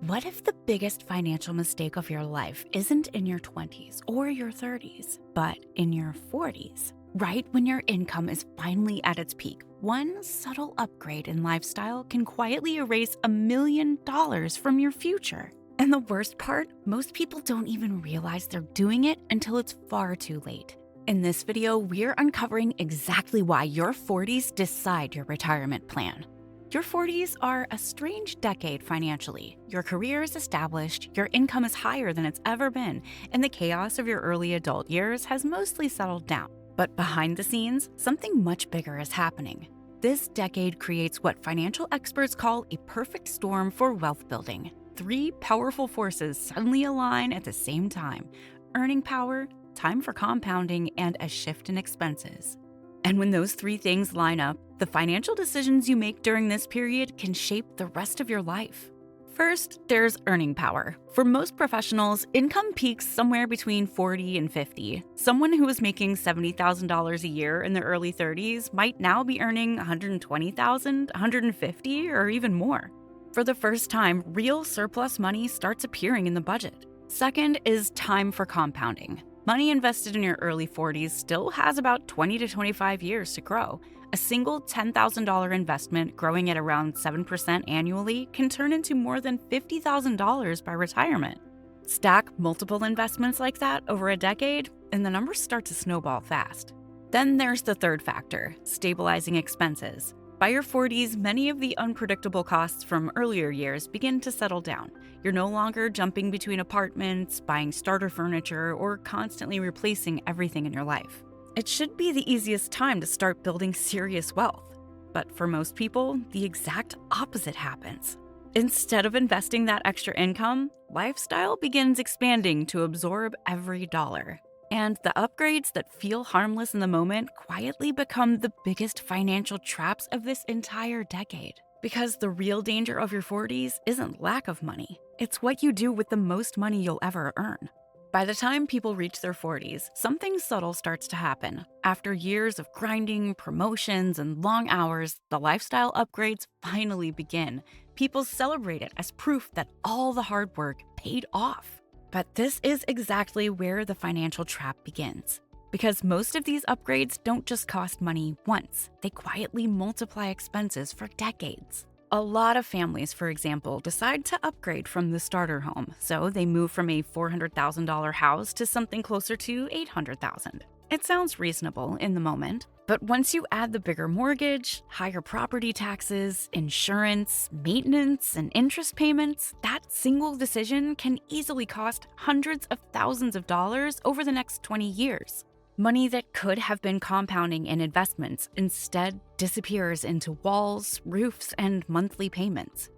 What if the biggest financial mistake of your life isn't in your 20s or your 30s, but in your 40s? Right when your income is finally at its peak, one subtle upgrade in lifestyle can quietly erase $1 million from your future. And the worst part, most people don't even realize they're doing it until it's far too late. In this video, we're uncovering exactly why your 40s decide your retirement plan. Your 40s are a strange decade financially. Your career is established, your income is higher than it's ever been, and the chaos of your early adult years has mostly settled down. But behind the scenes, something much bigger is happening. This decade creates what financial experts call a perfect storm for wealth building. Three powerful forces suddenly align at the same time: earning power, time for compounding, and a shift in expenses. And when those three things line up, the financial decisions you make during this period can shape the rest of your life. First, there's earning power. For most professionals, income peaks somewhere between 40 and 50. Someone who was making $70,000 a year in their early 30s might now be earning $120,000, $150,000, or even more. For the first time, real surplus money starts appearing in the budget. Second is time for compounding. Money invested in your early 40s still has about 20 to 25 years to grow. A single $10,000 investment growing at around 7% annually can turn into more than $50,000 by retirement. Stack multiple investments like that over a decade, and the numbers start to snowball fast. Then there's the third factor: stabilizing expenses. By your 40s, many of the unpredictable costs from earlier years begin to settle down. You're no longer jumping between apartments, buying starter furniture, or constantly replacing everything in your life. It should be the easiest time to start building serious wealth. But for most people, the exact opposite happens. Instead of investing that extra income, lifestyle begins expanding to absorb every dollar. And the upgrades that feel harmless in the moment quietly become the biggest financial traps of this entire decade. Because the real danger of your 40s isn't lack of money, it's what you do with the most money you'll ever earn. By the time people reach their 40s, something subtle starts to happen. After years of grinding, promotions, and long hours, the lifestyle upgrades finally begin. People celebrate it as proof that all the hard work paid off. But this is exactly where the financial trap begins. Because most of these upgrades don't just cost money once, they quietly multiply expenses for decades. A lot of families, for example, decide to upgrade from the starter home, so they move from a $400,000 house to something closer to $800,000. It sounds reasonable in the moment, but once you add the bigger mortgage, higher property taxes, insurance, maintenance, and interest payments, that single decision can easily cost hundreds of thousands of dollars over the next 20 years. Money that could have been compounding in investments instead disappears into walls, roofs, and monthly payments.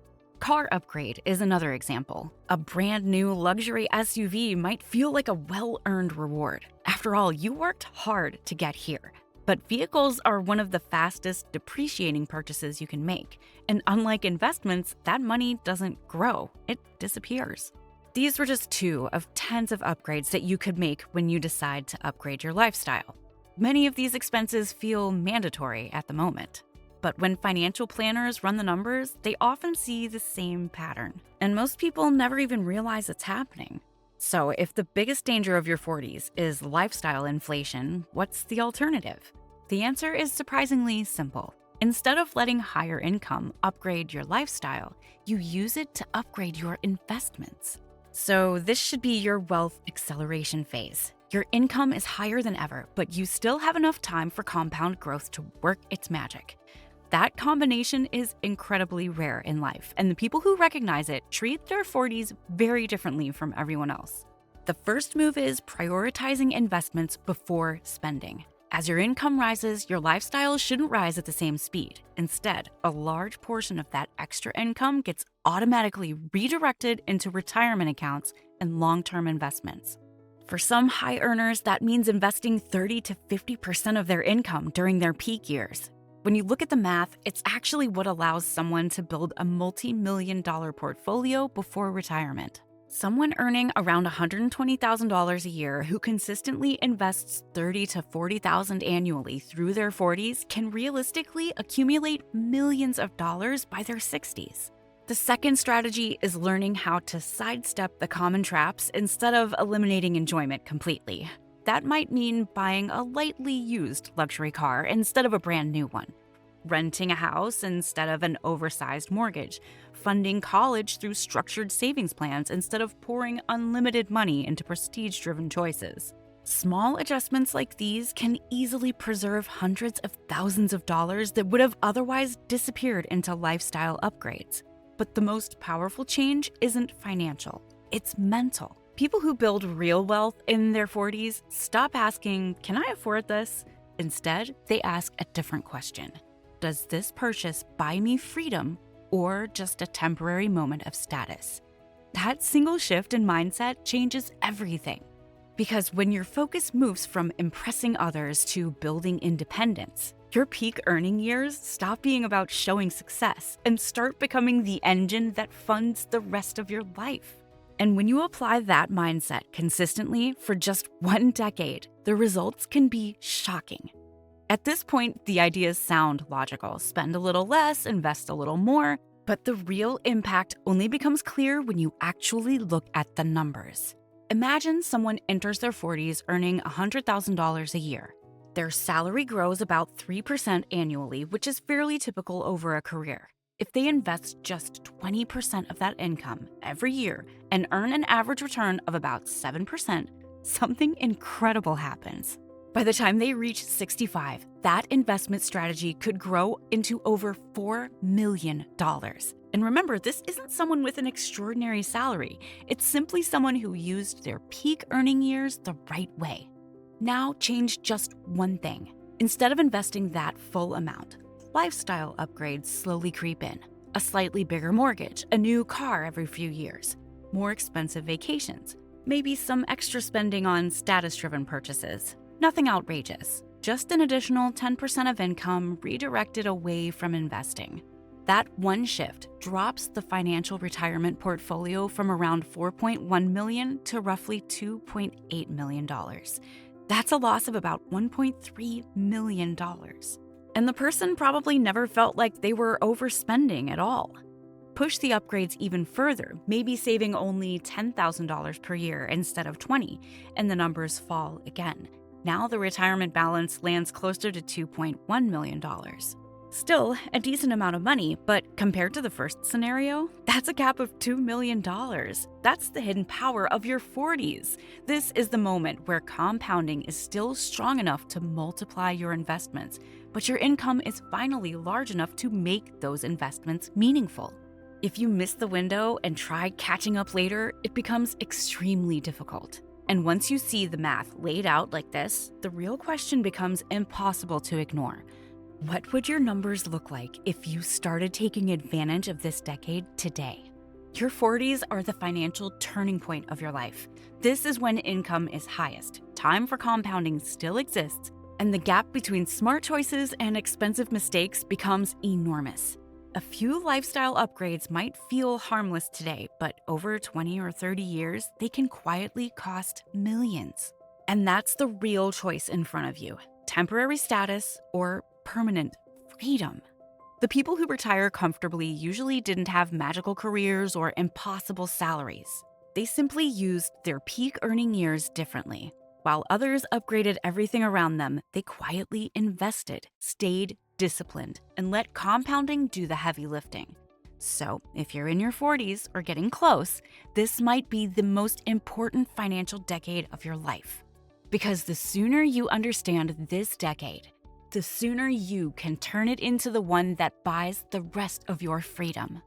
Car upgrade is another example. A brand new luxury SUV might feel like a well-earned reward. After all, you worked hard to get here. But vehicles are one of the fastest depreciating purchases you can make. And unlike investments, that money doesn't grow, it disappears. These were just two of tens of upgrades that you could make when you decide to upgrade your lifestyle. Many of these expenses feel mandatory at the moment. But when financial planners run the numbers, they often see the same pattern. And most people never even realize it's happening. So if the biggest danger of your 40s is lifestyle inflation, what's the alternative? The answer is surprisingly simple. Instead of letting higher income upgrade your lifestyle, you use it to upgrade your investments. So this should be your wealth acceleration phase. Your income is higher than ever, but you still have enough time for compound growth to work its magic. That combination is incredibly rare in life, and the people who recognize it treat their 40s very differently from everyone else. The first move is prioritizing investments before spending. As your income rises, your lifestyle shouldn't rise at the same speed. Instead, a large portion of that extra income gets automatically redirected into retirement accounts and long-term investments. For some high earners, that means investing 30 to 50% of their income during their peak years. When you look at the math, it's actually what allows someone to build a multi-million-dollar portfolio before retirement. Someone earning around $120,000 a year who consistently invests $30,000 to $40,000 annually through their 40s can realistically accumulate millions of dollars by their 60s. The second strategy is learning how to sidestep the common traps instead of eliminating enjoyment completely. That might mean buying a lightly used luxury car instead of a brand new one, renting a house instead of an oversized mortgage, funding college through structured savings plans instead of pouring unlimited money into prestige-driven choices. Small adjustments like these can easily preserve hundreds of thousands of dollars that would have otherwise disappeared into lifestyle upgrades. But the most powerful change isn't financial, it's mental. People who build real wealth in their 40s stop asking, "Can I afford this?" Instead, they ask a different question. Does this purchase buy me freedom or just a temporary moment of status? That single shift in mindset changes everything. Because when your focus moves from impressing others to building independence, your peak earning years stop being about showing success and start becoming the engine that funds the rest of your life. And when you apply that mindset consistently for just 1 decade, the results can be shocking. At this point, the ideas sound logical. Spend a little less, invest a little more, but the real impact only becomes clear when you actually look at the numbers. Imagine someone enters their 40s earning $100,000 a year. Their salary grows about 3% annually, which is fairly typical over a career. If they invest just 20% of that income every year and earn an average return of about 7%, something incredible happens. By the time they reach 65, that investment strategy could grow into over $4 million. And remember, this isn't someone with an extraordinary salary. It's simply someone who used their peak earning years the right way. Now change just one thing. Instead of investing that full amount, lifestyle upgrades slowly creep in. A slightly bigger mortgage, a new car every few years, more expensive vacations, maybe some extra spending on status-driven purchases. Nothing outrageous, just an additional 10% of income redirected away from investing. That one shift drops the financial retirement portfolio from around $4.1 million to roughly $2.8 million. That's a loss of about $1.3 million. And the person probably never felt like they were overspending at all. Push the upgrades even further, maybe saving only $10,000 per year instead of $20,000, and the numbers fall again. Now the retirement balance lands closer to $2.1 million. Still, a decent amount of money, but compared to the first scenario, that's a gap of $2 million. That's the hidden power of your 40s. This is the moment where compounding is still strong enough to multiply your investments, but your income is finally large enough to make those investments meaningful. If you miss the window and try catching up later, it becomes extremely difficult. And once you see the math laid out like this, the real question becomes impossible to ignore. What would your numbers look like if you started taking advantage of this decade today? Your 40s are the financial turning point of your life. This is when income is highest, time for compounding still exists, and the gap between smart choices and expensive mistakes becomes enormous. A few lifestyle upgrades might feel harmless today, but over 20 or 30 years, they can quietly cost millions. And that's the real choice in front of you: temporary status or permanent freedom. The people who retire comfortably usually didn't have magical careers or impossible salaries. They simply used their peak earning years differently. While others upgraded everything around them, they quietly invested, stayed disciplined, and let compounding do the heavy lifting. So, if you're in your 40s or getting close, this might be the most important financial decade of your life. Because the sooner you understand this decade, the sooner you can turn it into the one that buys the rest of your freedom.